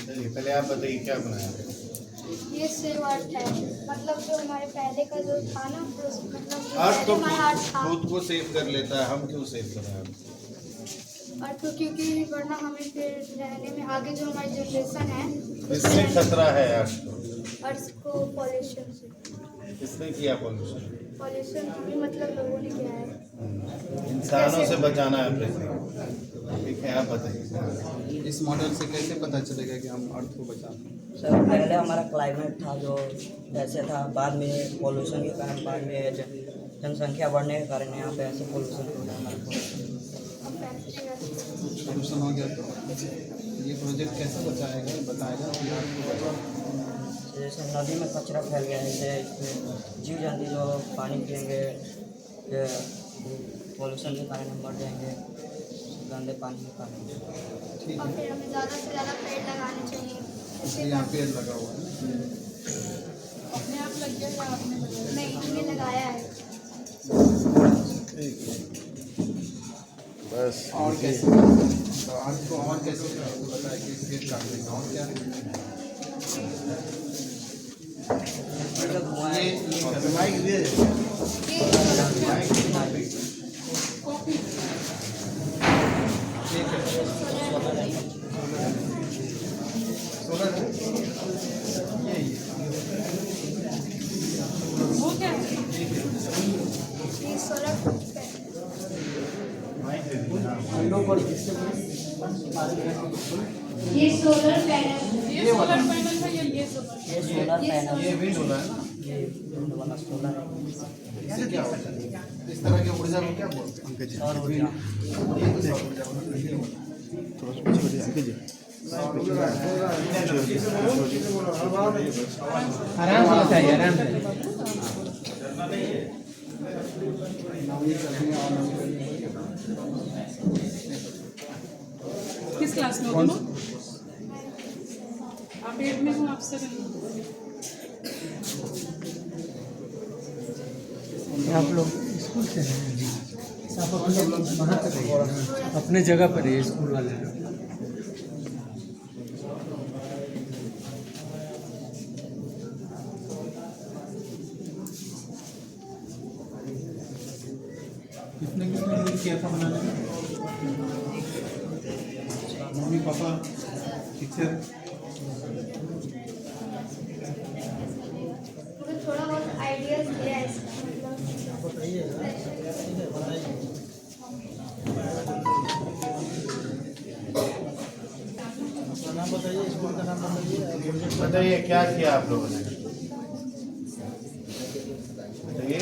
चलिए पहले आप बताइए क्या बनाया? ये सेव आर्ट है, मतलब जो हमारे पहले का जो था ना, मतलब जो आर्ट तो पहले हमारा आर्ट था। खुद को सेव कर लेता है, हम क्यों सेव करें आप? और तो क्योंकि वरना हमें फिर रहने में आगे जो हमारी जनरेशन है इससे खतरा है आर्ट को। अर्थ को पॉल्यूशन से, किसने किया पॉल्यूशन? पॉल्यूशन हमें मतलब लोगों ने किया है। इंसानों से बचाना है पृथ्वी। ठीक है, आप बताइए। इस मॉडल से कैसे पता चलेगा कि हम अर्थ को बचा रहे हैं? सर पहले हमारा क्लाइमेट था जो ऐसे था, बाद में पॉल्यूशन के कारण, बाद में जनसंख्या बढ़ने के कारण यहाँ पे ऐसे पॉल्यूशन हो रहा है। सोल्यूशन हो गया तो ये प्रोजेक्ट कैसे बताएगा कि अर्थ को बचाना? जैसे नदी में कचरा फैल गया है, जैसे जीव जंतु जो पानी पिएंगे, पॉल्यूशन के कारण हम मर जाएंगे, गंदे पानी के कारण। ठीक और है, फिर हमें ज़्यादा से ज़्यादा पेड़ लगाने चाहिए। इसलिए यहाँ पेड़ लगा हुआ है। अपने आप लग गया या आपने लगाया? नहीं, हमने लगाया है। ठीक है, बस। और कैसे तो अर्थ को और कैसे बताया कि पेड़ काटने का और क्या? माइक दे। ठीक है, सोलर है ये वो क्या है? ये सोलर माइक दे दीजिए। ये सोलर पैनल, ये वाला पैनल है या ये सोलर? ये सोलर पैनल, ये विंड वाला है ना? ये विंड वाला सोलर है। इससे क्या होता है? इस तरह की ऊर्जा को क्या बोलते हैं? सौर ऊर्जा। ये तो सौर ऊर्जा होता है। आराम से बताइए, आराम से। किस क्लास में हो तुम? आप 8 में हो, आप 7 में हो। आप लोग स्कूल से हैं जी? आप अपने वहाँ पे रहिए, अपने जगह पर रहिए, स्कूल वाले लोग। कितने दिन किया था बनाने में? मम्मी पापा टीचर मुझे थोड़ा बहुत आइडियाज दिया है इसका, नाम बताइए, स्कूल का नाम बताइए। बताइए क्या किया आप लोगों ने? बताइए।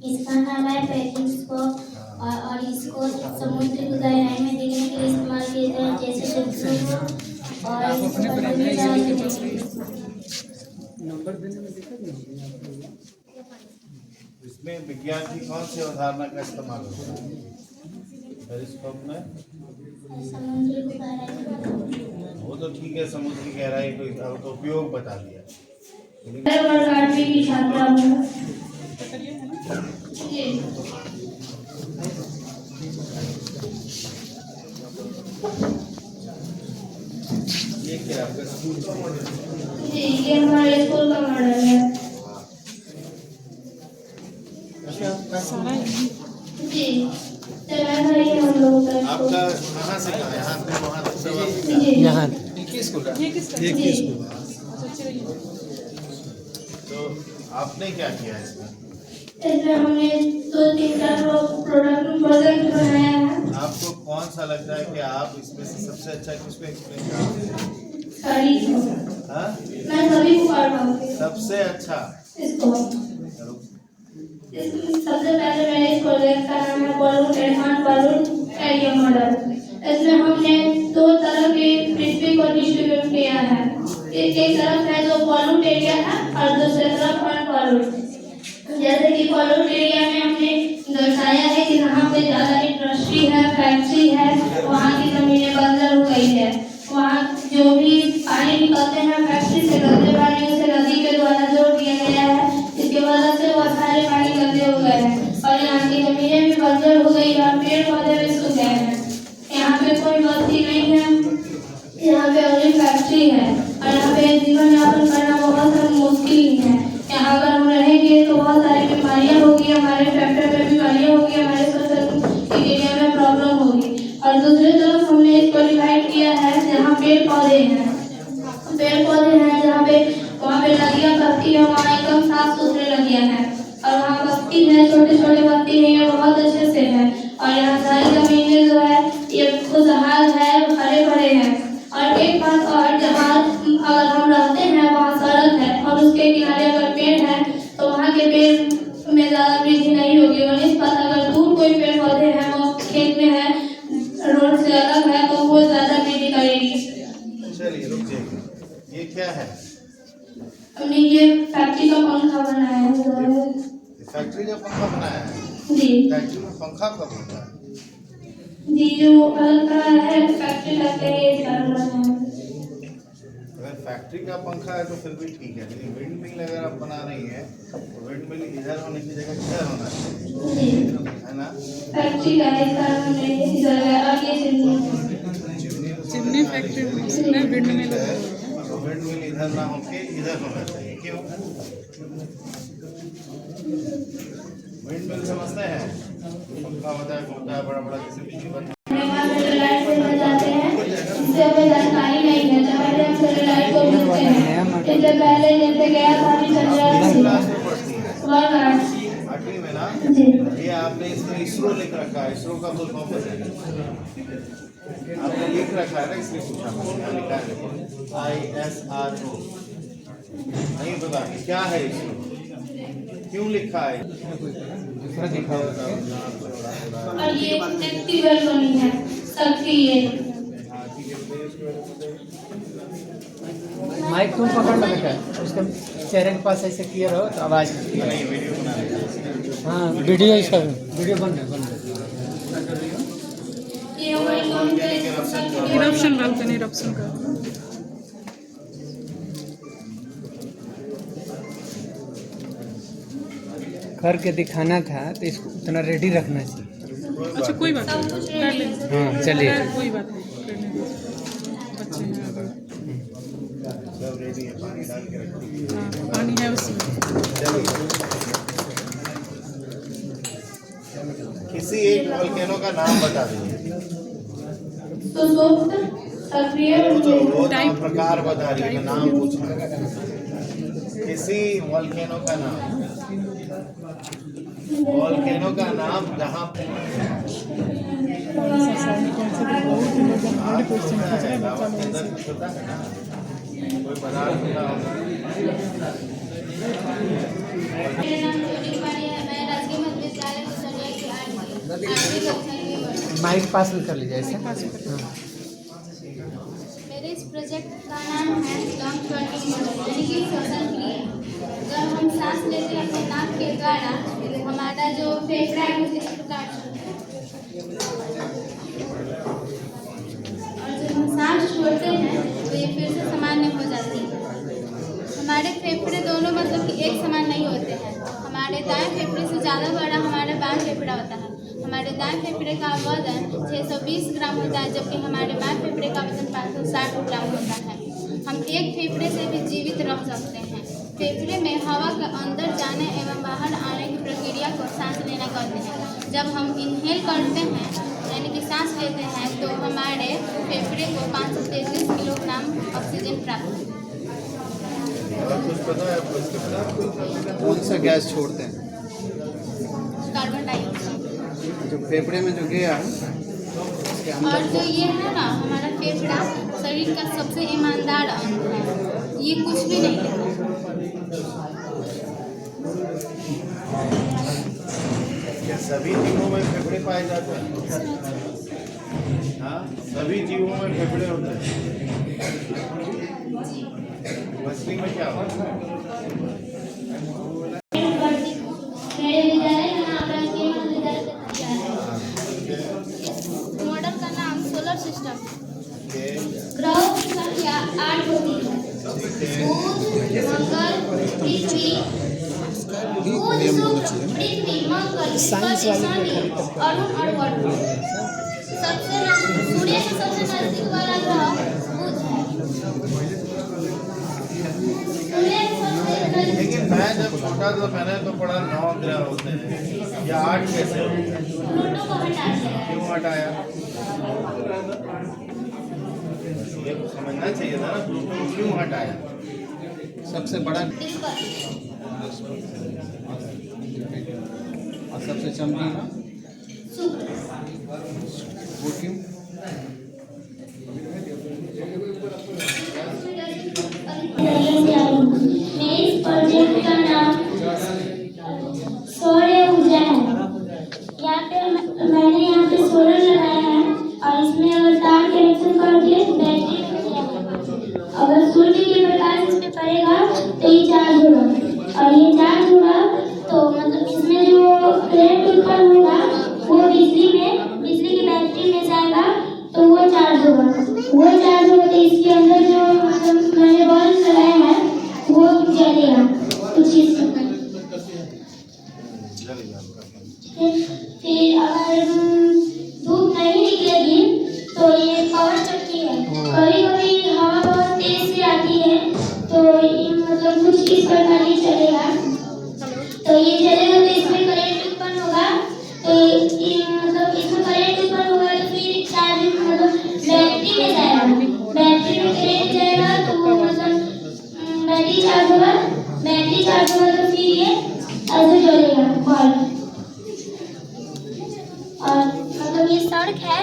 इसका नाम है पेरिस्कोप और इसको समुद्र की गहराई में देखने के लिए इस्तेमाल किए जाते हैं, जैसे टेलीस्कोप। और नंबर देने में दिक्कत नहीं होगी? इसमें विज्ञान की कौन सी अवधारणा का इस्तेमाल होता है? पेरिस्कोप में समुद्र की गहराई वो तो ठीक है, समुद्र की गहराई को तो उपयोग बता दिया। की छात्रा हूँ। ये क्या आपका स्कूल का मॉडल है? जी, ये हमारे स्कूल का मॉडल है। जी, चला भाई हम लोग का आपका कहाँ से कहाँ? यहाँ पे वहाँ तक सब आपका? जी, यहाँ एक ही स्कूल है। ये किसका? एक ही स्कूल। अच्छा, चलिए। तो आपने क्या किया इसमें? इसमें हमने 2-3 प्रोजेक्ट बनाया है। आपको कौन सा लगता है कि आप इसमें से सबसे अच्छा किसको एक्सप्लेन करोगे? सॉरी, हाँ? मैं सभी को कर पाऊंगी सबसे अच्छा इसको। करो। सबसे पहले मेरे इस प्रोजेक्ट का नाम है balloon advance balloon area model. इसमें हमने 2 तरह के पृथ्वी को डिस्ट्रीब्यूट किया है। एक तरफ है जो बलून एरिया है और दूसरी तरफ अनबलून। जैसे कि बलून एरिया में हमने दर्शाया है कि यहाँ पे ज़्यादा इंडस्ट्री है, फैक्ट्री है, वहाँ की जमीनें बंजर हो गई है। वहाँ जो भी पानी निकलते हैं फैक्ट्री से, गंदे पानी उसे नदी के द्वारा जोड़ दिया गया है। इसके वजह से वह सारे पानी गंदे हो गए हैं और यहाँ की जमीनें भी बंजर हो गई और पेड़ पौधे भी सूख गए हैं। यहाँ पे कोई बस्ती नहीं है, यहाँ पे ओनली फैक्ट्री है। पौधे हैं जहाँ पे वहाँ पे नदियाँ बहती है, वहाँ एकदम साफ सुथरे नदियाँ हैं और वहाँ बस्ती है, छोटे छोटे बस्ती है, ये बहुत अच्छे से है। और यहाँ सारी जमीनें जो है ये खुशहाल है, हरे भरे हैं। और एक बात और, जहाँ अगर हम रहते हैं वहाँ सड़क है और उसके किनारे अगर पेड़ है तो वहाँ के पेड़ में ज़्यादा वृद्धि नहीं होगी। और इस बात अगर दूर कोई पेड़ पौधे हैं वो खेत में है, रोड से अलग है, तो वो ज़्यादा वृद्धि करेगी। चलिए रुक जाइए, ये क्या है? हमने ये फैक्ट्री का पंखा बनाया है। फैक्ट्री का पंखा बनाया है? जी फैक्ट्री में पंखा कब होता है? जी, जो हल्का है फैक्ट्री लगते हैं इस कारण बनाया है। अगर फैक्ट्री का पंखा है तो फिर भी ठीक है, लेकिन विंड मिल अगर आप बना रही हैं तो विंड मिल इधर होने की जगह इधर होना चाहिए, जी है ना? फैक्ट्री का इस कारण हमने इधर लगाया। और ये चिमनी फैक्ट्री में विंड मिल है तो विंड मिल इधर ना होके इधर होना चाहिए। क्यों? विंड मिल समझते हैं? पंखा होता है, घूमता है, बड़ा बड़ा, जैसे बिजली बनता सेटेलाइट से बन जाते हैं, इससे हमें जानकारी नहीं है। जब हम सेटेलाइट को भेजते हैं, इससे पहले जैसे गया था अभी चंद्रयान क्लास में पढ़ती है 8वीं में ना? जी ये आपने इसमें इसरो लिख रखा है, इसरो का फुल फॉर्म बताइए। आपने लिख रखा है ना, इसलिए पूछा मैंने, लिखा है ISRO, नहीं पता क्या है इसरो, क्यों लिखा है? और ये एक्टिवेट बनी है सक्रिय। माइक तुम पकड़ लो बेटा, उसके चेहरे के पास ऐसे क्लियर हो तो आवाज़ नहीं, वीडियो बना रहे हैं। हाँ वीडियो इसका वीडियो बन रहा है। ये हमारे गाँव के इरप्शन बालकनी इरप्शन का करके दिखाना था तो इसको उतना रेडी रखना चाहिए। अच्छा कोई बात नहीं, कर लेंगे। हाँ चलिए। कोई बात नहीं, कर लेंगे। बच्चे हैं अभी। सब रेडी है, पानी डाल के रखिए। हाँ, पानी है उसमें। किसी एक वोल्केनो का नाम बता दीजिए। सुसुप्त सक्रिय वो तो प्रकार बता रही है, नाम पूछना। किसी वोल्केनो का नाम, वोल्केनो का नाम जहाँ कोई पदार्थ होता होगा। माइक पास में कर लीजिए ऐसे। मेरे इस प्रोजेक्ट का नाम है लंग ट्वेंटी मॉडल, यानी कि श्वसन क्रिया। जब हम सांस लेते हैं अपने नाक के द्वारा, हमारा जो फेफड़ा है वो इस प्रकार और जब हम सांस छोड़ते हैं तो ये फिर से सामान्य हो जाती है। हमारे फेफड़े दोनों मतलब कि एक समान नहीं होते हैं। हमारे दाएं फेफड़े से ज़्यादा बड़ा हमारा बाएं फेफड़ा होता है। हमारे दाएं फेफड़े का वजन 620 ग्राम होता है, जबकि हमारे बाएं फेफड़े का वजन 560 ग्राम होता है। हम एक फेफड़े से भी जीवित रह सकते हैं। फेफड़े में हवा का अंदर जाने एवं बाहर आने की प्रक्रिया को सांस लेना कहते हैं। जब हम इनहेल करते हैं यानी कि सांस लेते हैं तो हमारे फेफड़े को 533 किलोग्राम ऑक्सीजन प्राप्त होती है। और कुछ पता है आपको इसके पता? कौन सा गैस छोड़ते हैं कार्बन डाइऑक्साइड। जो फेफड़े में जो गया उसके और अंदर जो ये है ना, हमारा फेफड़ा शरीर का सबसे ईमानदार अंग है। ये कुछ भी नहीं लेता। क्या सभी जीवों में फेफड़े पाए जाते हैं? हाँ, सभी जीवों में फेफड़े होते हैं। मछली में क्या होता है? मेरे विद्यालय का नाम राजकीय महाविद्यालय कन्या है। मॉडल का नाम सोलर सिस्टम। ग्रहों की संख्या 8 होती है। बुध, मंगल, पृथ्वी, मंगल, शनि, अरुण और वरुण। सबसे सूर्य के सबसे नजदीक वाला ग्रह बुध है। सूर्य के सबसे नजदीक लेकिन मैं जब छोटा था मैंने तो पढ़ा 9 ग्रह होते हैं, या 8 कैसे हो गए? प्लूटो को हटा दिया है। क्यों हटाया? ये समझना चाहिए था ना प्लूटो क्यों हटाया। सबसे बड़ा डिस्पर्स और सबसे चमकीला वो क्यों? मेरे इस प्रोजेक्ट का नाम सौर ऊर्जा है। यहाँ पे मैंने यहाँ पे सोलर लगाया है और इसमें अगर तार कनेक्शन करके बैटरी में किया है। अगर सूर्य के प्रकाश इस पे पड़ेगा तो ये चार्ज होगा और ये चार्ज होगा तो मतलब इसमें जो करंट उत्पन्न होगा वो बिजली की बैटरी में जाएगा तो वो चार्ज होगा तो इसके अंदर जो मतलब मैंने बल्ब लगाया है वो जलेगा कुछ इस फिर अगर धूप नहीं निकलेगी तो ये पावर चक्की है। कभी कभी हवा बहुत तेज से आती है तो ये मतलब कुछ इस प्रकार ही चलेगा तो ये चलेगा तो इसमें करंट उत्पन्न होगा तो ये मतलब इसमें करंट उत्पन्न होगा तो फिर चार्ज मतलब बैटरी में जाएगा बैटरी में करंट जाएगा तो वो मतलब बैटरी चार्ज होगा तो फिर ये ऐसे जलेगा बल्ब। और मतलब ये सड़क है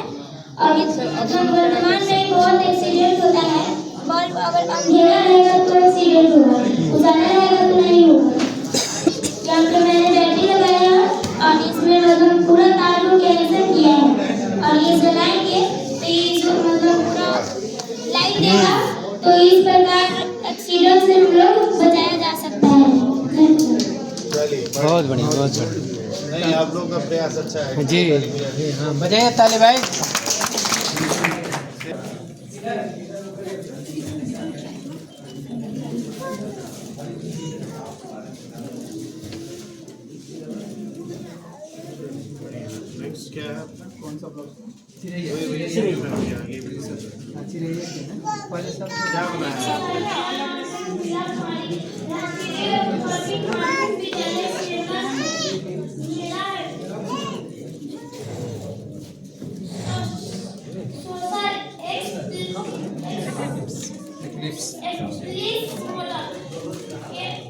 और मतलब वर्तमान में बहुत एक्सीडेंट होता है। बल्ब अगर अंधेरा रहेगा तो एक्सीडेंट होगा, उजाला रहेगा तो नहीं होगा। यहाँ पे मैंने बैटरी लगाया और इसमें मतलब पूरा तार को कनेक्शन किया है और ये जलाएंगे तो ये जो मतलब पूरा लाइट देगा तो इस प्रकार एक्सीडेंट से हम लोग बचाया जा सकता है। बहुत बढ़िया बहुत बढ़िया। नहीं, आप लोगों का प्रयास अच्छा है जी हाँ, बजाइए ताली भाई। नेक्स्ट क्या है आपका? कौन सा ब्लॉक? क्या बनाया है?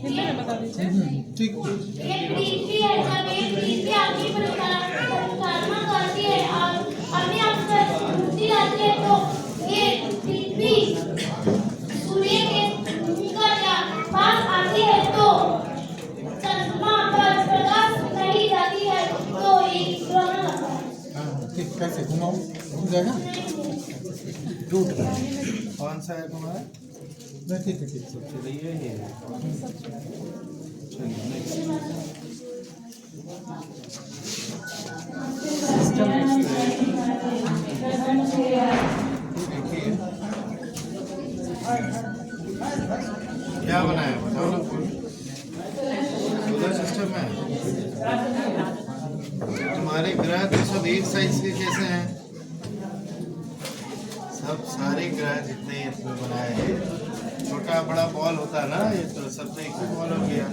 हिंदी में बता दीजिए। ठीक एक पृथ्वी है जब एक पृथ्वी आपकी परिक्रमा करती है और अपने आप से घूमती रहती है तो ये पृथ्वी सूर्य के निकट या पास आती है तो चंद्रमा पर प्रकाश नहीं जाती है तो ये ग्रहण होता है। ठीक कैसे घुमाओ घूम जाएगा टूट गया। कौन सा है तुम्हारा? ठीक है ठीक है चलिए ये चलिए next। क्या बनाया बताओ ना। सोलर सिस्टम है तुम्हारे ग्रह तो सब एक साइज के कैसे हैं? सब सारे ग्रह जितने इसमें बनाए हैं छोटा बड़ा बॉल होता है ना ये तो सब एक ही बॉल हो गया।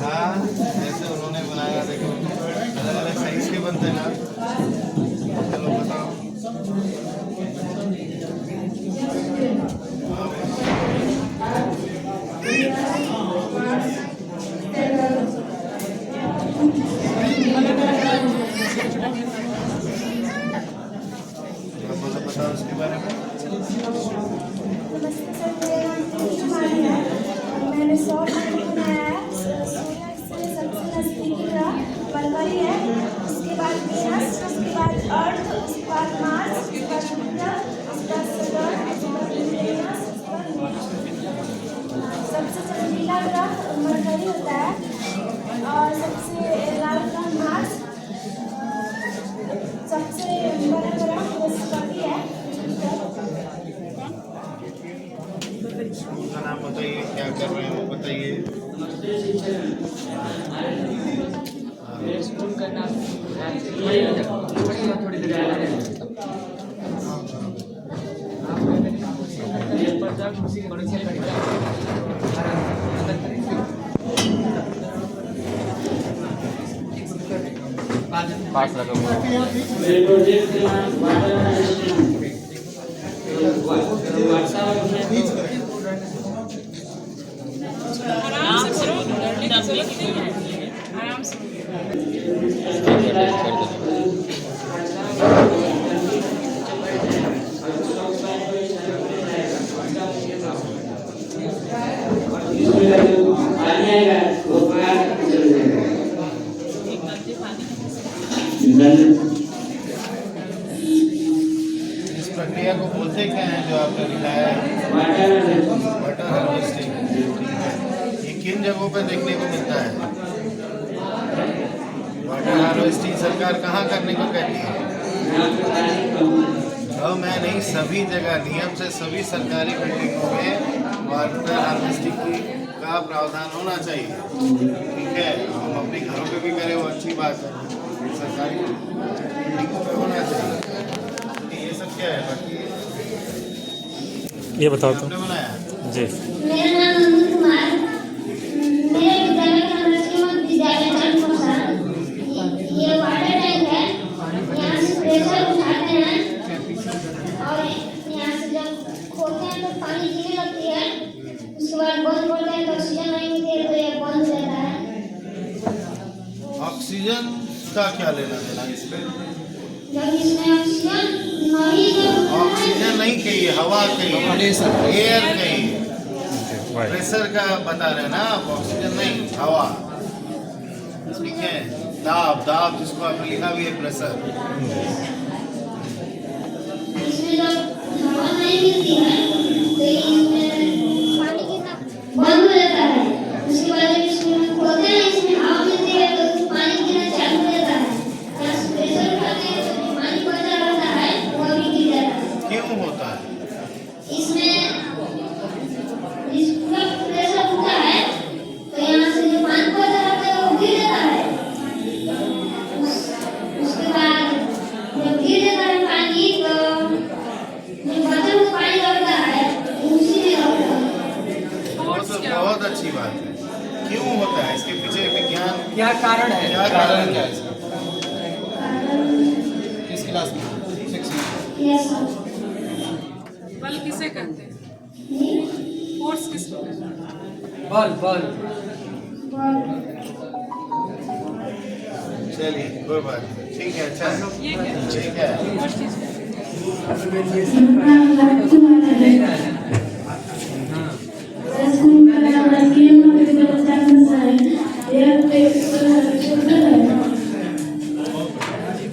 हाँ ऐसे उन्होंने बनाया देखो अलग अलग साइज के बनते हैं ना। चलो बताओ। बताओ उसके बारे में। मैंने सौर मंडल बनाया है। सूर्य से सबसे नजदीकी ग्रह मरकरी है, उसके बाद वीनस, उसके बाद अर्थ, उसके बाद मार्स, उसके बाद जुपिटर, उसके बाद सैटर्न, उसके बाद यूरेनस, उसके बाद नेपच्यून। सबसे चमकीला ग्रह मरकरी होता है और सबसे लाल ग्रह मार्स, सबसे बड़ा ग्रह बृहस्पति है। स्कूल का नाम बताइए, क्या कर रहे हैं वो बताइए। स्कूल का नाम थोड़ी देर पास लगा आराम से करो, डरने की जरूरत नहीं है, आराम से। इस प्रक्रिया को बोलते क्या है जो आपने लिखा है? Water harvesting. ये किन जगहों पे देखने को मिलता है? वाटर हार्वेस्टिंग सरकार कहाँ करने को कहती है? मैं नहीं, सभी जगह नियम से सभी सरकारी बिल्डिंगों में वाटर हार्वेस्टिंग का प्रावधान होना चाहिए। ठीक है, हम अपने घरों पे भी करें वो अच्छी बात है, सरकारी बिल्डिंगों पे होना चाहिए। ये सब क्या है? बाकी ये बताओ तो। आपने बनाया जी। मेरा नाम नंदू कुमार, मेरे विद्यालय का नाम श्रीमद विद्यालय चंद्रप्रसाद। ये वाटर टैंक है, यहाँ से प्रेशर उठाते हैं और यहाँ से जब खोलते हैं तो पानी गिरने लगती है, उसके बाद बंद करते हैं तो ऑक्सीजन नहीं मिलती है तो ये बंद हो जाता है। ऑक्सीजन का क्या लेना देना इसमें? जब इसमें ऑक्सीजन नहीं ऑक्सीजन नहीं कही, हवा कही, एयर कही, प्रेशर का बता रहे ना आप, ऑक्सीजन नहीं, हवा। ठीक है, दाब दाब जिसको आपने लिखा भी है प्रेशर। इसमें जब हवा नहीं मिलती है तो इसमें पानी गिरना बंद हो जाता है। उसके बाद जब इसमें खोलते हैं, इसमें हवा मिलती है तो पानी गिरना चालू हो जाता है। यहाँ से प्रेशर उठाते हैं तो जो पानी बचा रहता है वो भी गिर जाता है। क्यों होता है? इसमें इसका प्रेशर होता है तो यहाँ से जो पानी बचा रहता है वो गिर जाता है। उसके बाद जब गिर जाता है पानी तो जो बचा हुआ पानी लगता है उसी में लगता है। वो तो बहुत अच्छी बात है। क्यों होता है? इसके पीछे विज्ञान क्या कारण है? क्या कारण क्या है इसका? किस क्लास में? 6 में। Yes sir. बल किसे कहते हैं? फोर्स किसको कहते हैं? बॉल बॉल चलिए कोई बात नहीं, ठीक है, अच्छा ये क्या है? ठीक है। फोर्स किसको कहते हैं?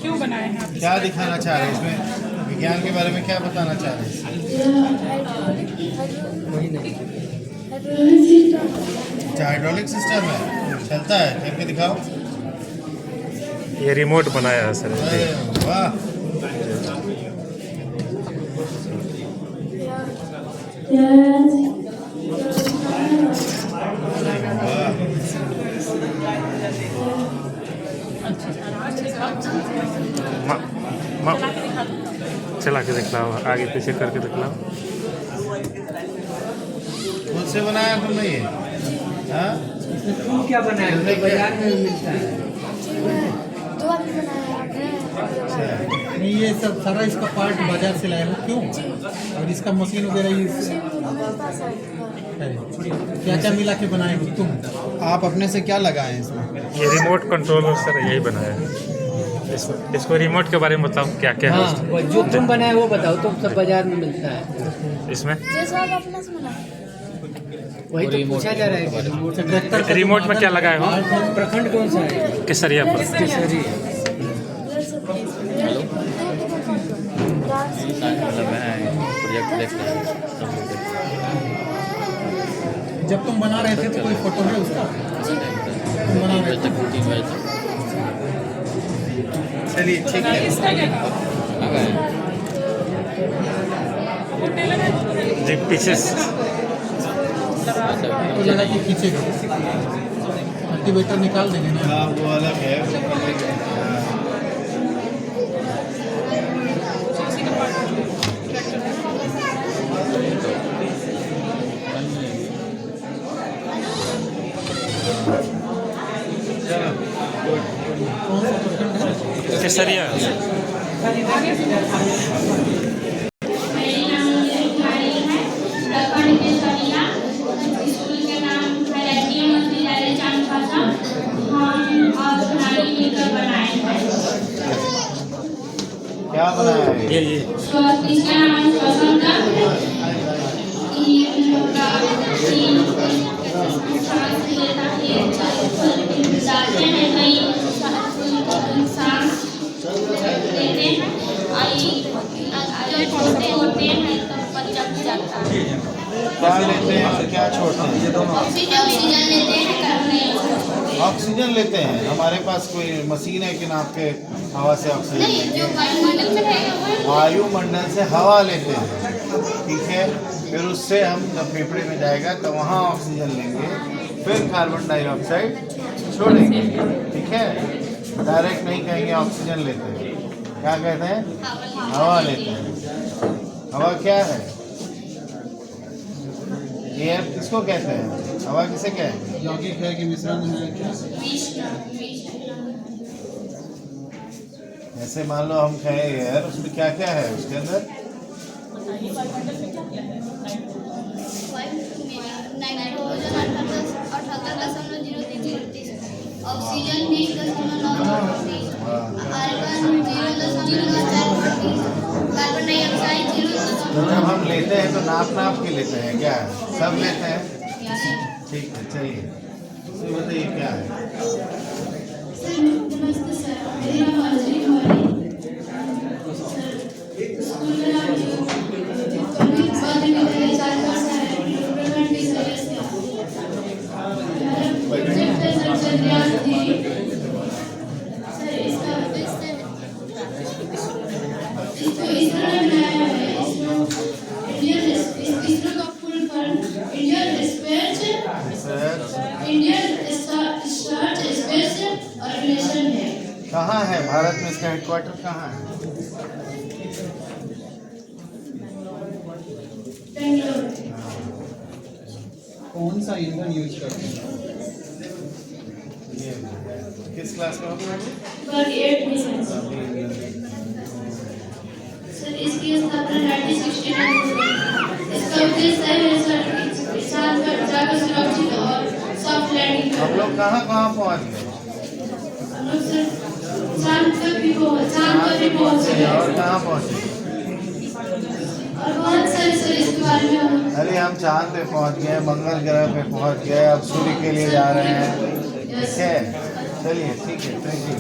क्यों बनाए हैं आप? क्या दिखाना चाह रहे हैं इसमें? विज्ञान के बारे में क्या बताना चाह रहे हैं? अच्छा, हाइड्रोलिक सिस्टम है, चलता है, करके दिखाओ। ये रिमोट बनाया है सर। अरे वाह, चला के दिखलाओ, आगे पीछे करके दिखलाओ। खुद से बनाया तुमने ये? हाँ, तुम क्या बनाए हो? बाजार में मिलता है। दो आदमी बनाया आपने। नहीं, ये सब सारा इसका पार्ट बाजार से लाए हो क्यों? और इसका मशीन वगैरह ये क्या क्या मिला के बनाए हो तुम? आप अपने से क्या लगाए हैं इसमें? ये रिमोट कंट्रोलर सर यही बनाया है। इसको रिमोट के बारे में बताओ क्या क्या है हाँ, जो तुम बनाए वो बताओ। तुम सब बाजार में मिलता है इसमें। जैसा आप अपना से बनाए। वही तो पूछा जा रहा है कि रिमोट से रिमोट में क्या लगाए हो? प्रखंड कौन सा है? केसरिया पर। केसरी। जब तुम बना रहे थे तो कोई फोटो है उसका? तुम बना रहे थे? चलिए ठीक है। इसका क्या काम? जी पीछे तो लगा कि खींचेगा, कल्टीवेटर निकाल देंगे ना। हाँ, वो अलग है। उसी का पार्ट केसरिया। मेरा नाम कुमारी क्या लेते हैं और क्या छोड़ते हैं? ऑक्सीजन लेते हैं, कार्बन डाइऑक्साइड। ऑक्सीजन लेते हैं। हमारे पास कोई मशीन है कि नाप के हवा से ऑक्सीजन नहीं, लेंगे? जो वायुमंडल में रहेगा वो वायुमंडल से हवा लेते हैं, ठीक है। फिर उससे हम जब फेफड़े में जाएगा तो वहाँ ऑक्सीजन लेंगे, फिर कार्बन डाइऑक्साइड छोड़ेंगे, ठीक है। डायरेक्ट नहीं कहेंगे ऑक्सीजन लेते हैं, क्या कहते हैं? हवा लेते हैं। हवा क्या है? एयर किसको कहते हैं? हवा किसे कहते हैं? यौगिक है कि मिश्रण है क्या? ऐसे मान लो हम कहें एयर, उसमें क्या क्या है उसके अंदर? Nitrogen 78.03, oxygen 20.933, argon 0.0433, carbon dioxide 0.0। तो जब हम लेते हैं तो नाप नाप के लेते हैं क्या? सब लेते हैं, ठीक है। चलिए तो बताइए क्या है? नमस्ते सर, मेरा नाम अंजलि कुमारी। स्कूल में नाम बाद में मेरे 4 वर्ष है, डेवलपमेंट की सर्विस है। मेरा प्रोजेक्ट है सर चंद्रयान 3। सर इसको इस तरह बनाया है। इसरो का full form Indian space organisation है। कहाँ है भारत में? इसका हेडक्वार्टर कहाँ है? बेंगलोर। कौन सा ईंधन यूज करते हैं? ये किस क्लास में हो? वर्ग 8 में है सर। इसकी स्थापना 1969 में हुई। इसका उद्देश्य है सर चांद पर जाकर सुरक्षित और सॉफ्ट लैंडिंग हम लोग कहाँ कहाँ पहुँच गए? हम लोग सर चांद पर भी पहुंचे और कहाँ पहुँचे? और बहुत सारे सर इसके बारे में हम अरे हम चांद पे पहुँच गए, मंगल ग्रह पे पहुँच गए, अब सूर्य के लिए जा रहे हैं, ठीक है। चलिए ठीक है, thank you.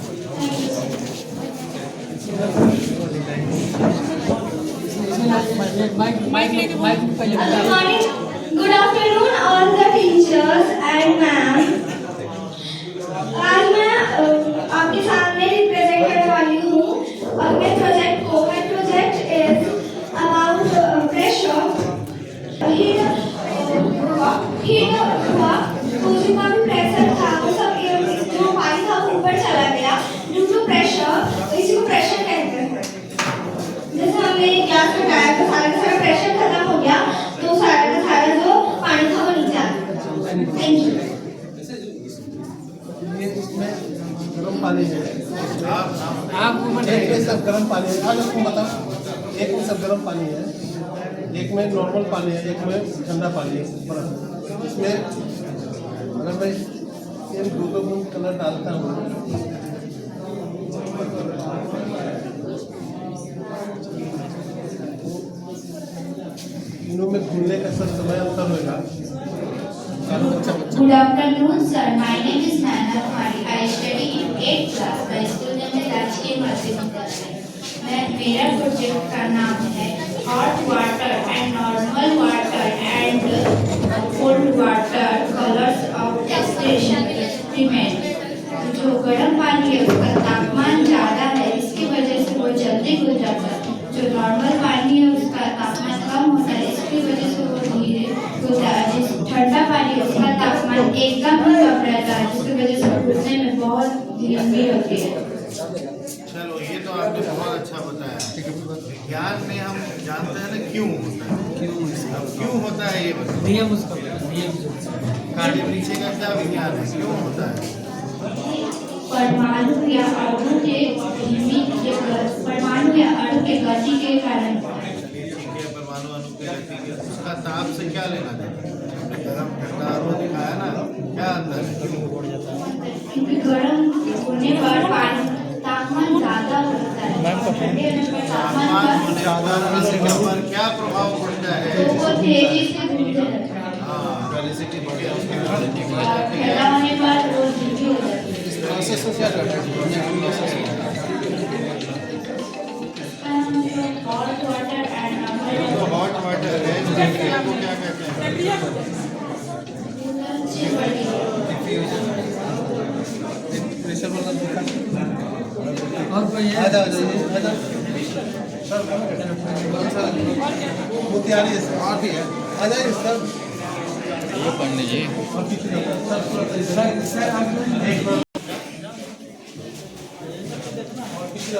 Good morning, good afternoon all the teachers and ma'am. आज मैं आपके सामने रिप्रेजेंट करने वाली हूँ अपने प्रोजेक्ट को। My project is about pressure. Heat हुआ तो जितना भी प्रेशर था वो सब जो पानी था वो ऊपर चला गया ड्यू टू प्रेशर। इसी को प्रेशर कहते हैं। जैसे हमने गैस लगाया तो सारा का सारा प्रेशर खत्म हो गया, तो सारा का सारा जो पानी था वो नीचे आ गया। Thank you. ये इसमें गर्म पानी है। एक में सब गर्म पानी है। आज आपको बताओ, एक में सब गर्म पानी है, एक में नॉर्मल पानी है, एक में ठंडा पानी है, बर्फ। इसमें अगर मैं ये दो बूंद कलर डालता हूँ, तीनों में घुलने का सब समय अंतर होगा। Good afternoon, sir. My name is Nana Kumari. I study in 8th class. My school name is राजकीय मध्य विद्यालय। मेरा प्रोजेक्ट का नाम है hot water and normal water and cold water colours of expression experiment. जो गर्म पानी है उसका तापमान ज़्यादा है, इसकी वजह से वो जल्दी घुल जाता है। जो नॉर्मल पानी है उसका तापमान कम होता है, इसकी वजह से वो धीरे घुलता है। ठंडा पानी है उसका तापमान एकदम कम रहता है, जिसकी वजह से घुलने में बहुत धीमी होती है। चलो ये तो आपने बहुत अच्छा बताया। विज्ञान में हम जानते हैं ना क्यों होता है। अब क्यों होता है ये बताओ। नियम उसका कार्य पीछे का क्या विज्ञान है, क्यों होता है? परमाणु या अणु के गति के कारण। ठीक है, परमाणु अणु के गति के उसका ताप से क्या लेना देना? हमने गर्म ठंडा वो दिखाया ना, क्या अंदर है? क्योंकि गर्म होने पर पानी तापमान ज़्यादा होता है, ठंडे होने पर तापमान ज़्यादा होने से पर क्या प्रभाव पड़ता है? तो वो तेजी से घूमते रहते हैं। हाँ, वेलोसिटी बढ़ गया, उसके बाद ठंडा होने पर वो धीमी हो जाती है। इस प्रोसेस को क्या करते हैं? Hot water and hot water है, को क्या कहते हैं? प्रेशर वाला दिखा और कोई है? आ जाइए सर मोतिहारी है सर, और भी है, आ जाइए सर। ये पढ़ लीजिए। और किसी का सर आप और किसी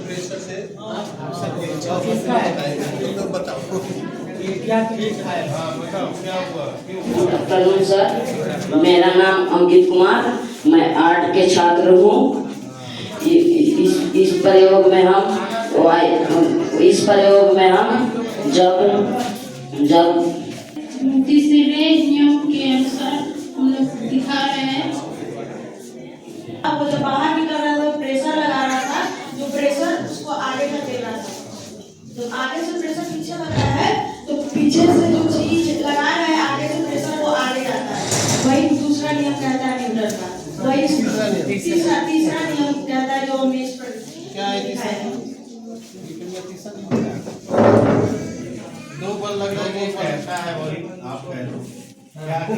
प्रेशर से तो बताओ प्रणाम सर, मेरा नाम अंकित कुमार, मैं आर्ट के छात्र हूँ। इस प्रयोग में हम जब तीसरे नियम के अनुसार हम लोग दिखा रहे हैं। अब वो जब बाहर निकल रहा था प्रेशर लगा रहा था, जो प्रेशर उसको आगे का दे रहा था। तो आगे से प्रेशर पीछे लग रहा है, तो पीछे से जो चीज लगा रहा है आगे से प्रेशर वो आगे जाता है। वही दूसरा नियम कहता है न्यूटन का। वही तीसरा नियम कहता है जो हम इस पर क्या है तीसरा? दो बल लग रहा है, एक कहता है वही आप कह लो क्या कहता है।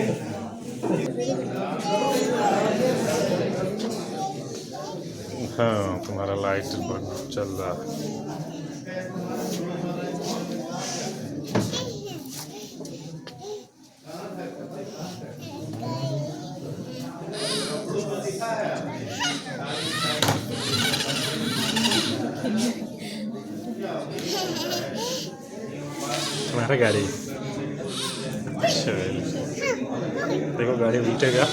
हाँ, तुम्हारा लाइट चल रहा है। तुम्हारा गाड़ी अच्छा, देखो गाड़ी उल्टेगा।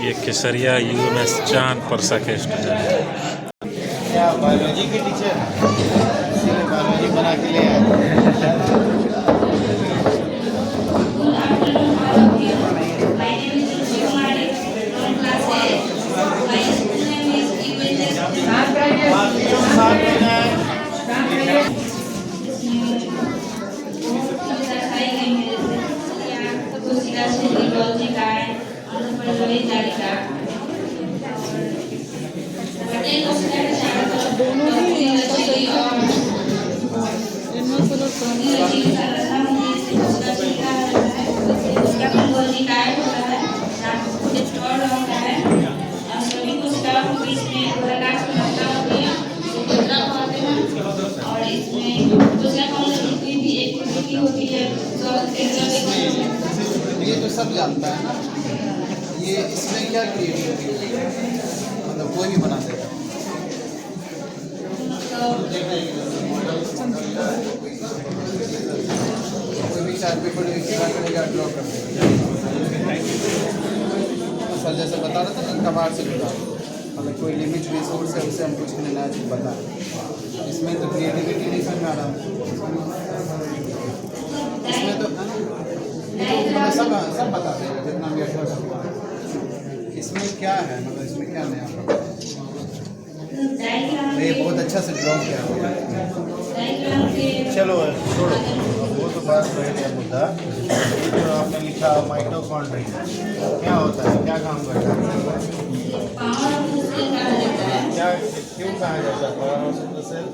ये केसरिया यूएमएस चांद परसा के स्टूडेंट। क्या बायोलॉजी के टीचर इसीलिए बायोलॉजी बना के ले आए। ये तो सब जानता है ना, ये इसमें क्या क्रिएटिविटी है, मतलब कोई भी बना देगा। कोई भी चार्ट पेपर करेगा, ड्रॉ कर देगा। सर जैसे बता रहा था ना, कबाड़ से जुड़ा, मतलब कोई लिमिट रिसोर्स है उसे हम कुछ नया चीज़ बता रहे हैं। इसमें तो क्रिएटिविटी नहीं समझ में आ रहा, इसमें तो सब बता देगा जितना भी अच्छा सकता है। इसमें क्या है, मतलब इसमें क्या नया है? ये बहुत अच्छा से ड्रॉ किया हुआ है। चलो छोड़ो, वो तो बात रह गया मुद्दा। जो आपने लिखा माइटोकॉन्ड्रिया क्या होता है, क्या काम करता है, क्या क्यों कहा जाता है power house of the cell?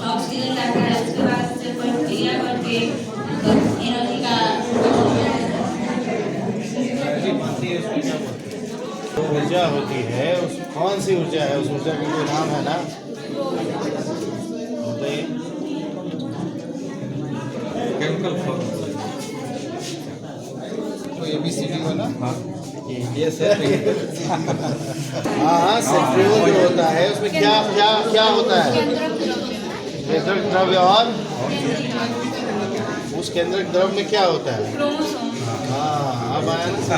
Oxygen जाता है, उसके बाद से प्रक्रिया करके एनर्जी का ऊर्जा होती है, उस कौन सी ऊर्जा है, उस ऊर्जा का कोई नाम है ना, केमिकल तो ABCD वाला। हाँ ये हाँ सेंट्रीफ्यूगल जो होता है उसमें क्या क्या क्या होता है, केंद्रक द्रव्य, और उस केंद्रक द्रव्य में क्या होता है? हाँ अब आया ना।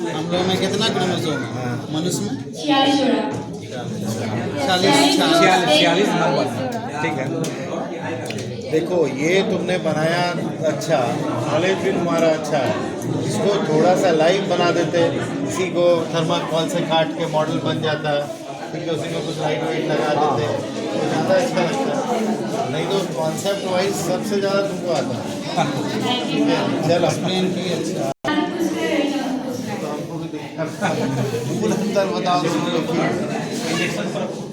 हम लोग में कितना क्रोमोसोम है मनुष्य में? 46 नंबर। ठीक है, देखो ये तुमने बनाया अच्छा, नॉलेज भी तुम्हारा अच्छा है। इसको थोड़ा सा लाइव बना देते, इसी को थर्माकोल से काट के मॉडल बन जाता, ठीक है, उसी में कुछ लाइट वाइट लगा देते तो ज़्यादा अच्छा लगता। कॉन्सेप्ट वाइज सबसे ज़्यादा तुमको आता है। चलो एक्सप्लेन की अच्छा तो हमको भी फूल अंदर बताओ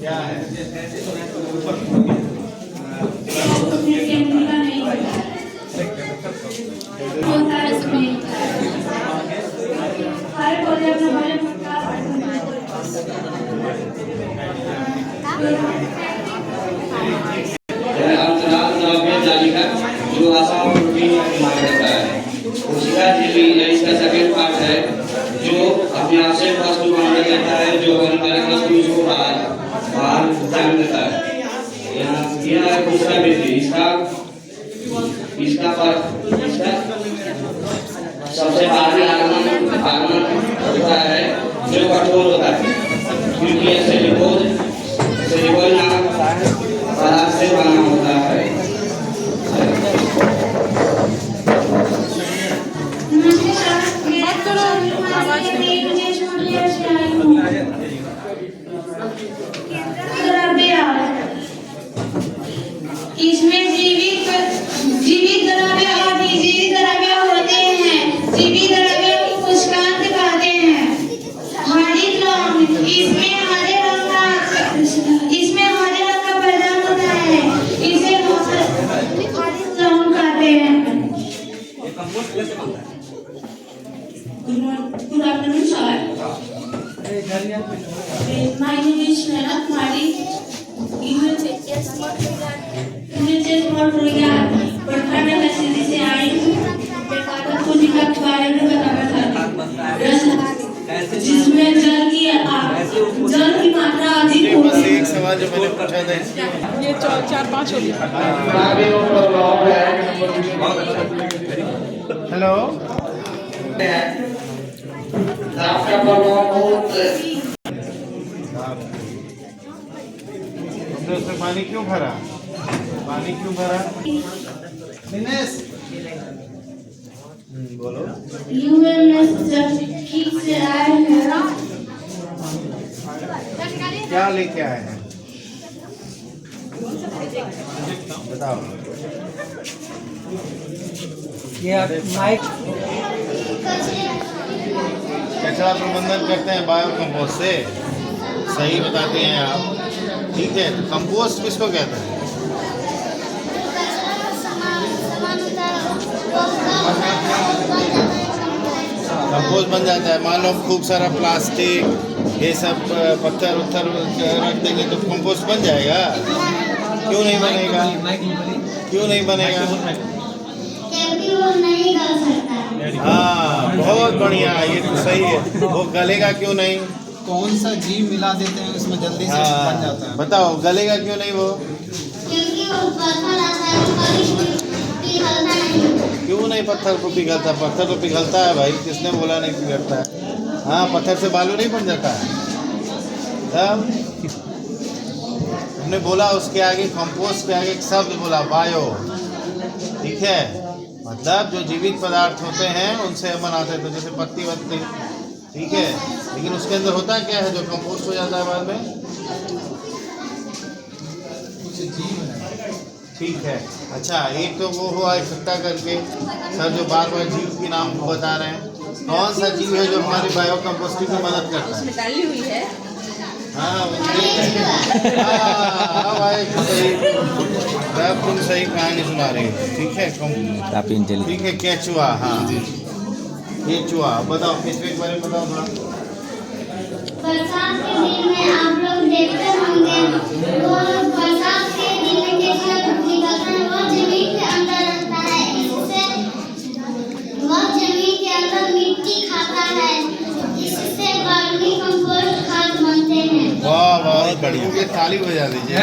क्या है। जो आशा और रूटीन माना जाता है, उसका इसका सेकंड पार्ट है जो अपने आप से वस्तु माना जाता है, जो अलग वस्तु उसको बाहर जान देता है। यहाँ यह है दूसरा वृत्ति। इसका सबसे बाहरी आगमन होता है जो कठोर होता है, क्योंकि यह सेल्यूलोज नामक पदार्थ से बना होता है। इसमें जीवित द्रव्य और निर्जीवित द्रव्य होते हैं। जीवित द्रव्य को पुष्कांत कहते हैं। हरित रंग, इसमें हरे रंग का पैदान होता है, इसे हरित रंग कहते हैं। Good afternoon, sir. My name is Shreya Kumari. You will take a small program, Patna city से आई हूँ। बेकार पूंजी का बारे में बताना चाहती हूँ, जिसमें जल की मात्रा अधिक होती है। एक सवाल जो मैंने पूछा था ये 4-5 हो गया। हेलो तुमने उसमें पानी क्यों भरा? दिनेश बोलो। ठीक से आए हैं। क्या लेके आए हैं बताओ। कचरा प्रबंधन करते हैं बायो कंपोस्ट से, सही बताते हैं आप। ठीक है, तो कंपोस्ट किसको कहते हैं? कंपोस्ट बन जाता है। मान लो खूब सारा प्लास्टिक ये सब पत्थर उत्थर रख देंगे तो कंपोस्ट बन जाएगा? क्यों नहीं बनेगा? क्यों नहीं बनेगा? हाँ बहुत बढ़िया, ये तो सही है। वो गलेगा क्यों नहीं? कौन सा जीव मिला देते हैं उसमें जल्दी से बन जाता है? बताओ गलेगा क्यों नहीं वो? क्यों नहीं पत्थर को पिघलता? पत्थर तो पिघलता है भाई, किसने बोला नहीं पिघलता है? हाँ पत्थर से बालू नहीं बन जाता है। तब हमने बोला उसके आगे कंपोस्ट के आगे एक शब्द बोला बायो। ठीक है, मतलब जो जीवित पदार्थ होते हैं उनसे हम बनाते हैं, तो जैसे पत्ती वत्ती। ठीक है, लेकिन उसके अंदर होता क्या है जो कंपोस्ट हो जाता है बाद में? ठीक है, अच्छा एक तो वो हुआ इकट्ठा करके। सर जो बार बार जीव के नाम बता रहे हैं, कौन सा जीव है जो हमारी बायो कंपोस्टिंग में मदद करता है? डाली हुई है। हाँ भाई तुम सही कहानी सुना रही हो। ठीक है, ठीक है, केचुआ। हाँ केचुआ, बताओ केचुए के बारे में बताओ थोड़ा। बरसात के दिन में आप लोग देखते होंगे, वो बरसात के दिन में केचुआ निकलता है, वो जमीन के अंदर रहता है। इससे वो जमीन के अंदर मिट्टी खाता है, इससे वर्मी कंपोस्ट खाद बनते हैं। वाह बहुत बढ़िया, ये ताली बजा दीजिए।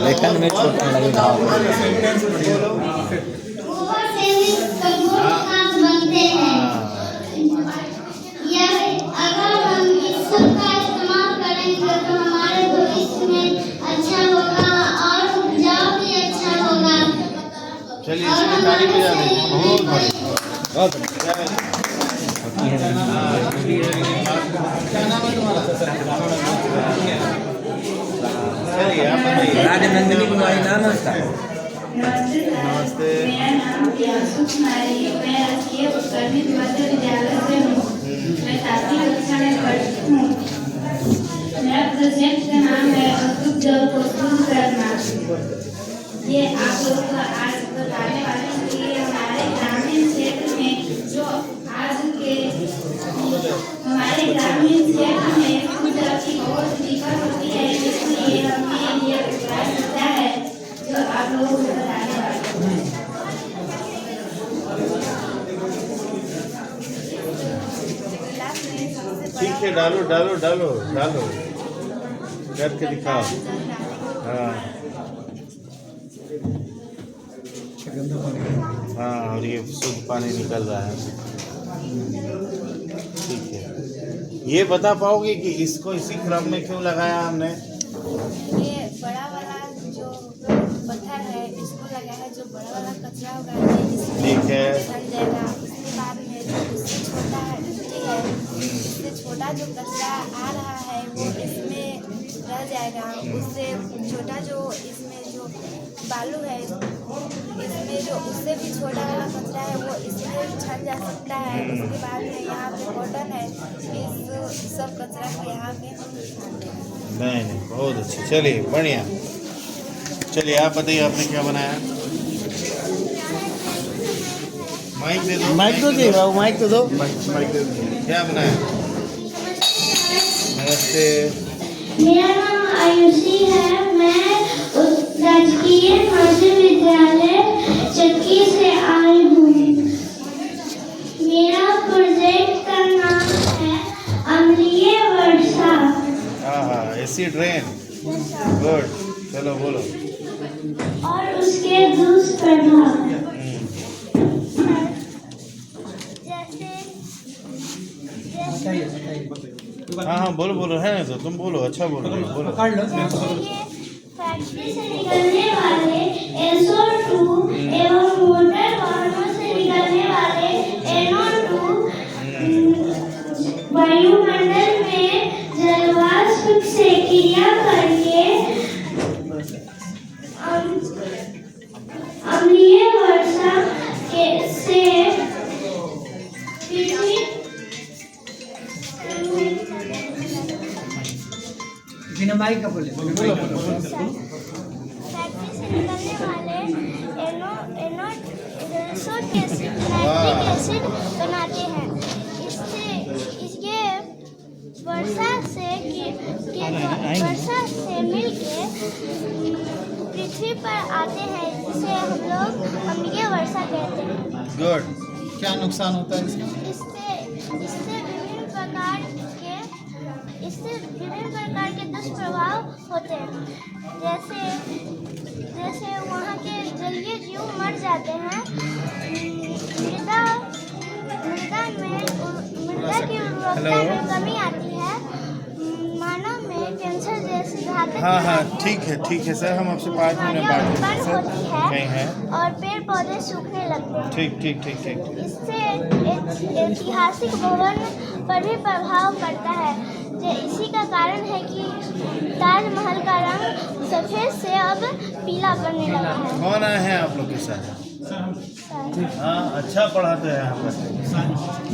लेकिन में छोटा लगेगा। ऊपर से भी कंपोस्ट खाद बनते हैं। यह अगर हम इस सब का इस्तेमाल करेंगे तो हमारे भविष्य में अच्छा होगा और उपजाऊ भी अच्छा होगा। चलिए इसमें ताली बजा दीजिए। बहुत बढ़िया, बहुत बढ़िया। क्या नाम है तुम्हारा? चलिए आप बताइए। हमारे नंदिनी कुमारी नाम है उसका। नमस्ते। मेरा नाम प्रियांशु कुमारी है। मैं राजकीय उत्कर्मित मध्य विद्यालय से हूँ। मैं 7वीं कक्षा में पढ़ती हूँ। मेरा प्रोजेक्ट का नाम है अशुद्ध जल को शुद्ध करना। ये आप लोग को आज बताने वाले हैं कि हमारे ग्रामीण क्षेत्र में जो आज के हमारे ग्रामीण क्षेत्र में शुद्ध जल की बहुत दिक्कत होती है, इसलिए हमें ये उपाय मिलता है जो आप लोगों को बताने वाले हैं। ठीक है, डालो डालो डालो डालो, करके दिखाओ। हाँ हाँ, और ये शुद्ध पानी निकल रहा है। ठीक है, ये बता पाओगे कि इसको इसी क्रम में क्यों लगाया हमने? ये बड़ा वाला जो पत्थर है इसको लगा है, जो बड़ा वाला कचरा होगा ठीक है। हट जाएगा। उसके बाद में जो उससे छोटा है मिट्टी है, इससे छोटा जो कचरा आ रहा है वो इसमें रह जाएगा। उससे छोटा जो इसमें जो बालू है, इसमें जो उससे भी छोटा वाला कचरा है वो इसमें छन जा सकता है। उसके बाद में यहाँ पे कॉटन है, इस सब कचरा को यहाँ पे हम निकालते हैं। नहीं, बहुत अच्छे, चलिए बढ़िया। चलिए आप बताइए, आपने क्या बनाया? माइक दे दो, माइक तो दे बाबू, माइक तो दो, माइक दे दो। क्या बनाया? नमस्ते। मेरा नाम आयुषी है। मैं राजकीय मध्य विद्यालय चक्की से आई हूँ। मेरा प्रोजेक्ट का नाम है अम्लीय वर्षा। हाँ, एसिड रेन, गुड, चलो बोलो। और उसके दुष्प्रभाव हाँ हाँ, बोलो बोलो, है ना, तो तुम बोलो, अच्छा बोलो, बोलो। फैक्ट्री से निकलने वाले SO2 एवं मोटर वाहनों से निकलने वाले NO2 वायुमंडल में जलवाष्प से क्रिया करके अम्लीय वर्षा से पृथ्वी बिना माइक का बोले। फैक्ट्री से निकलने वाले नाइट्रिक एसिड बनाते हैं। इसके वर्षा से मिलके पृथ्वी पर आते हैं, जिसे हम लोग अम्लीय वर्षा कहते हैं। गुड। क्या नुकसान होता है इसका? इससे विभिन्न प्रकार के दुष्प्रभाव होते हैं। जैसे वहाँ के जलीय जीव मर जाते हैं। मृदा की उर्वरता में कमी आती है। मानव में कैंसर जैसी घातक हाँ, ठीक है सर, हम आपसे 5 मिनट बाद उत्पन्न होती कहीं है है। और पेड़ पौधे सूखने लगते हैं। ठीक। इससे ऐतिहासिक भवन पर भी प्रभाव पड़ता है। इसी का कारण है कि ताजमहल का रंग सफेद से अब पीला पड़ने लगा है। कौन आए हैं आप लोग के साथ? हाँ, अच्छा पढ़ाते हैं यहाँ पर।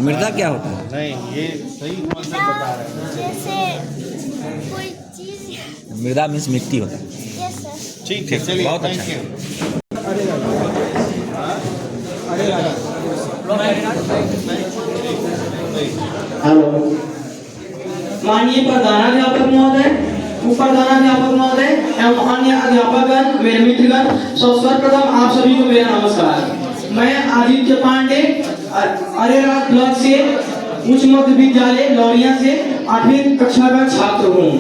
मृदा क्या होता है? नहीं, ये सही कॉन्सेप्ट बता रहे हैं। जैसे कोई चीज मृदा मीन्स मिट्टी होता है। Yes sir. ठीक है, चलिए, बहुत थैंक अच्छा। यू। हेलो, माननीय प्रधानाध्यापक महोदय, उप प्रधानाध्यापक महोदय एवं अन्य अध्यापकगण, मेरे मित्रगण, सर्वप्रथम आप सभी को मेरा नमस्कार। मैं आदित्य पांडे अरेराज ब्लॉक से उच्च मध्य विद्यालय लौरिया से 8वीं कक्षा का छात्र हूँ।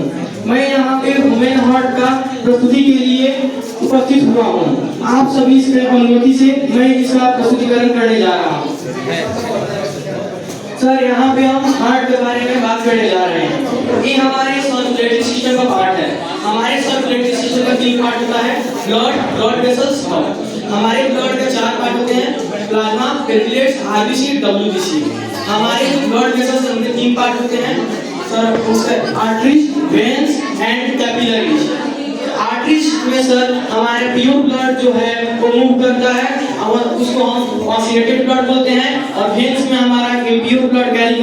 मैं यहाँ पे वुमेन हार्ट का प्रस्तुति के लिए उपस्थित हुआ हूँ। आप सभी की अनुमति से मैं इसका प्रस्तुतिकरण करने जा रहा हूँ। सर, यहाँ पे हम हार्ट के बारे में बात करने जा रहे हैं। ये हमारे सर्कुलेटरी सिस्टम का पार्ट है। हमारे सर्कुलेटरी सिस्टम का 3 पार्ट होता है, ब्लड वेसल्स। हमारे ब्लड के 4 पार्ट होते हैं, प्लाज्मा, प्लेटलेट्स, आरबीसी, डब्ल्यूबीसी। हमारे जो ब्लड वेसल्स उनके 3 पार्ट होते हैं सर, उसके arteries, veins and capillaries. Arteries में सर हमारे प्योर ब्लड जो है वो मूव करता है और उसको हम ऑक्सीडेटेड ब्लड बोलते हैं, और वेन्स में हमारा प्योर ब्लड कैरी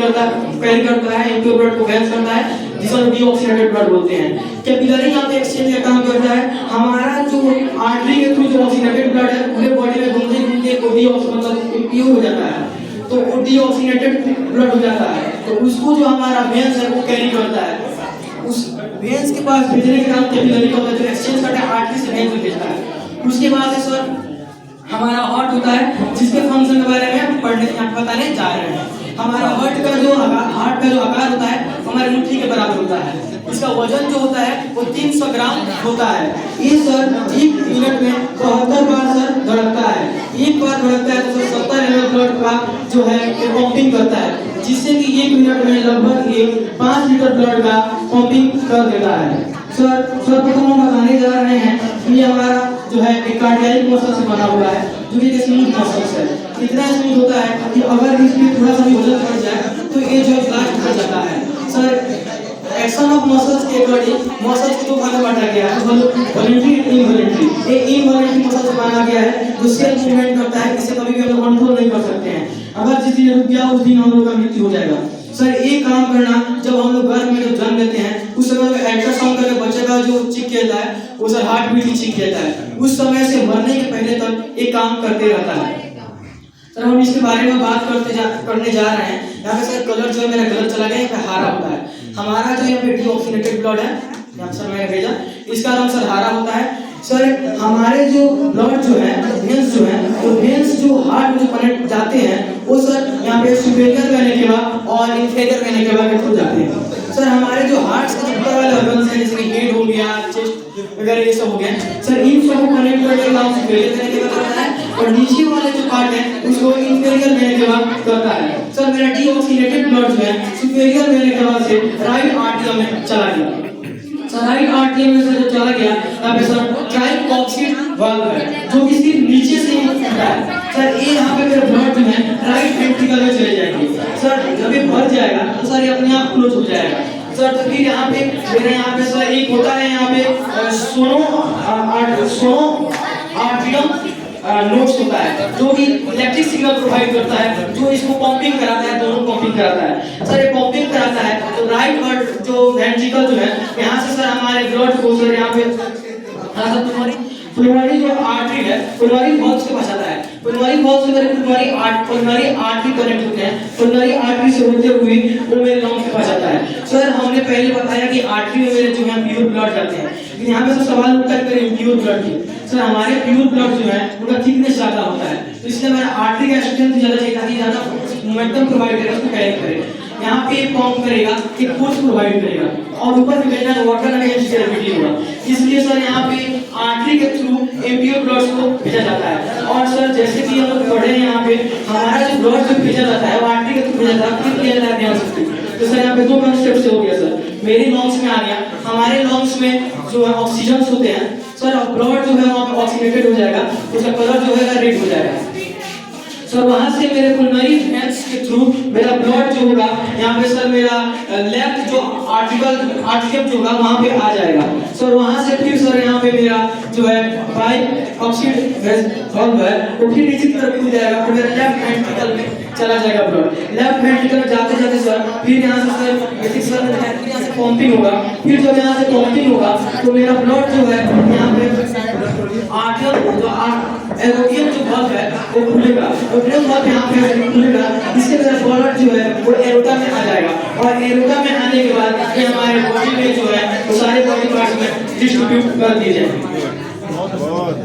करता है, इम्प्योर ब्लड को वेन्स करता है, जिसे हम डीऑक्सीडेटेड ब्लड बोलते हैं। कैपिलरी यहाँ पे एक्सचेंज का काम करता है। हमारा जो आर्टरी के थ्रू जो ऑक्सीडेटेड ब्लड है पूरे बॉडी में घूमते घूमते मतलब प्योर हो जाता है, तो वो डीऑक्सीडेटेड ब्लड हो जाता है, तो उसको जो हमारा वेन्स है वो कैरी करता है। उस वेन्स के पास भेजने का काम कैपिलरी का होता है, जो एक्सचेंज करता है आर्टरी से वेन्स में भेजता है। उसके बाद सर हमारा हार्ट होता है, जिसके फंक्शन के बारे में हम बताने जा रहे हैं। हमारा हार्ट का जो आकार होता है हमारे मुट्ठी के बराबर होता है। इसका वजन जो होता है वो 300 ग्राम होता है। ये सर 1 मिनट में 72 बार सर धड़कता है। एक बार धड़कता है तो 70 ml ब्लड का जो है पंपिंग करता है, जिससे कि 1 मिनट में लगभग 5 लीटर ब्लड का पंपिंग कर देता है। सर सर्वप्रथम हम बताने जा रहे हैं कि हमारा जो है एक कार्डियक मसल से बना हुआ है, जो कि स्मूथ मसल्स है। इतना स्मूथ होता है कि अगर इसमें थोड़ा सा भी वजन बढ़ जाए तो ये जो ब्लास्ट कर जाता है। सर एक्शन ऑफ मसल्स के अकॉर्डिंग मसल्स को भाग में बांटा गया है, वॉलंटरी इनवॉलंटरी। ये इनवॉलंटरी मसल से बना गया है जो सेल्फ मूवमेंट करता है, इसे कभी भी हम लोग कंट्रोल नहीं कर सकते हैं। अगर जिस दिन रुक गया उस दिन हम लोग का मृत्यु हो जाएगा। सर ये काम करना जब हम लोग गर्भ में जब जन्म लेते हैं उस समय में अल्ट्रासाउंड करके बच्चे का जो चेक किया जाता है वो सर हार्ट बीट चेक किया जाता है। उस समय से मरने के पहले तक ये काम करते रहता है। सर हम इसके बारे में बात करने जा रहे हैं। यहाँ पे सर कलर जो है मेरा गलत चला गया, यहाँ पे हरा होता है। हमारा जो यहाँ पे डीऑक्सीनेटेड ब्लड है, यहाँ सर मैंने भेजा, इसका रंग सर हरा होता है। सर हमारे जो ब्लड जो है वेन्स जो है वो वेन्स जो हार्ट में जो कनेक्ट जाते हैं वो सर यहाँ पे सुपेरियर वेन केवा और इंफीरियर वेन केवा के थ्रू जाते हैं। सर हमारे जो हार्ट के ऊपर वाले ऑर्गन्स हैं जैसे कि हेड हो गया, चेस्ट वगैरह ये सब हो गया, सर इन सब को कनेक्ट करने का काम सुपेरियर वेन केवा करता है, और नीचे वाले जो पार्ट है उसको इंफीरियर वेन केवा करता है। सर मेरा डीऑक्सीनेटेड ब्लड जो है सुपेरियर वेन केवा से राइट आर्टरी में चला गया। राइट आर्टरी में से जो चला गया यहाँ पे सर ट्राइकॉक्सिड वाल्व है जो कि सिर्फ नीचे से ही खुलता है। सर ये यहाँ पे मेरा ब्लड जो है राइट वेंट्रिकल में चले जाएंगे। सर जब ये भर जाएगा तो सर ये अपने आप क्लोज हो जाएगा। सर तो फिर यहाँ पे मेरे यहाँ पे सर एक होता है यहाँ पे सोनो आर्टियम नोड्स होता है जो कि इलेक्ट्रिक सिग्नल प्रोवाइड करता है, जो इसको पंपिंग कराता है, दोनों पंपिंग कराता है। सर ये पंपिंग कराता है तो राइट हार्ट जो वेंट्रिकल जो है यहाँ से सर हमारे ब्लड को सर यहाँ पे पुलमरी जो आर्टरी है पुलमरी वॉल्व से बचाता है। पुलमरी वॉल्व से मेरे पुलमरी आर्टरी कनेक्ट होते हैं, पुलमरी आर्टरी से होते हुए वो मेरे लंग्स पे बचाता है। सर हमने पहले बताया कि आर्टरी में मेरे जो है प्योर ब्लड जाते हैं, लेकिन यहाँ पे सवाल उठता है कि प्योर ब्लड की। सर हमारे प्योर ब्लड जो है उनका थिकनेस ज्यादा होता है, तो इसलिए मेरा आर्टरी का स्ट्रेंथ ज्यादा चाहिए ताकि ज्यादा मोमेंटम प्रोवाइड करे, उसको कैरी करे। यहाँ पे पंप करेगा कि फोर्स प्रोवाइड करेगा और ऊपर से भेजना वाटर अगेंस्ट ग्रेविटी होगा, इसलिए सर यहाँ पे आर्टरी के थ्रू इम्प्योर ब्लड को भेजा जाता है। और सर जैसे कि हम लोग पढ़े हैं यहाँ पे हमारा जो ब्लड जो भेजा जाता है वो आर्टरी के थ्रू भेजा जाता है, फिर किया जाता है ध्यान से। तो सर यहाँ पे 2 कॉन्सेप्ट से हो गया। सर मेरे लंग्स में आ गया, हमारे लंग्स में जो है ऑक्सीजन होते हैं सर, ब्लड जो है वहाँ पे ऑक्सीडेटेड हो जाएगा, उसका कलर जो है रेड हो जाएगा। सर वहां से मेरे पुलमरी वेन्स के थ्रू मेरा ब्लड जो होगा यहाँ पे सर मेरा लेफ्ट जो आर्टिकल जो होगा वहां पे आ जाएगा। सर वहां से फिर सर यहाँ पे मेरा जो है ट्राइकॉक्सिड वाल्व है वो फिर नीचे की तरफ कूद जाएगा, फिर मेरा लेफ्ट वेंट्रिकल में चला जाएगा ब्लड। लेफ्ट वेंट्रिकल में जाते जाते सर फिर यहाँ से सर यहाँ से पंपिंग होगा, फिर जब यहाँ से पंपिंग होगा तो मेरा ब्लड जो है यहाँ पे आर्टियल जो एरोटियम जो वाल्व है वो खुलेगा, एरोटियम वाल्व यहाँ पे खुलेगा, इससे मेरा ब्लड जो है वो एरोटा में आ जाएगा, और एरोटा में आने के बाद ये हमारे बॉडी में जो है वो सारे बॉडी पार्ट्स में डिस्ट्रीब्यूट कर दिए जाएंगे।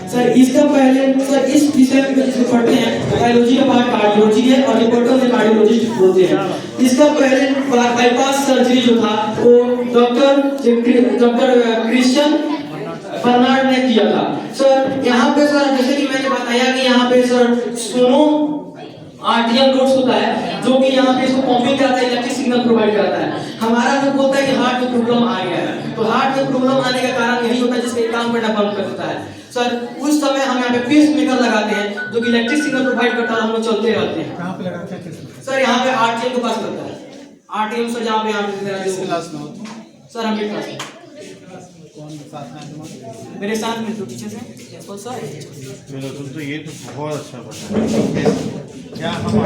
सर इसका पहले सर इस विषय में जिसे पढ़ते हैं बायोलॉजी का पार्ट कार्डियोलॉजी है और जो पढ़ते हैं कार्डियोलॉजिस्ट बोलते हैं। इसका पहले बाईपास सर्जरी जो था वो डॉक्टर क्रिश्चियन बर्नार्ड ने किया था। सर यहाँ पे सर जैसे कि मैंने बताया कि यहाँ पे सर सोनो आर्टियल नोड्स होता है जो कि यहाँ पे इसको पंपिंग कराता है, इलेक्ट्रिक सिग्नल प्रोवाइड करता है। हमारा जो बोलता है कि हार्ट में प्रॉब्लम आ गया है, तो हार्ट में प्रॉब्लम आने का कारण यही होता है जिससे काम करना बंद कर देता है। सर उस समय हम यहाँ पे पेस मेकर लगाते हैं जो कि इलेक्ट्रिक सिग्नल प्रोवाइड करता है, हम लोग चलते रहते हैं। कहाँ पे लगाते हैं? सर यहाँ पे आरटीएम के पास करता है, आरटीएम सर जहाँ पे यहाँ पे सर हम क्लास कौन साथ में तुम्हारे? मेरे साथ में तो पीछे से चलो तुम तो ये तो बहुत अच्छा बना है। क्या हम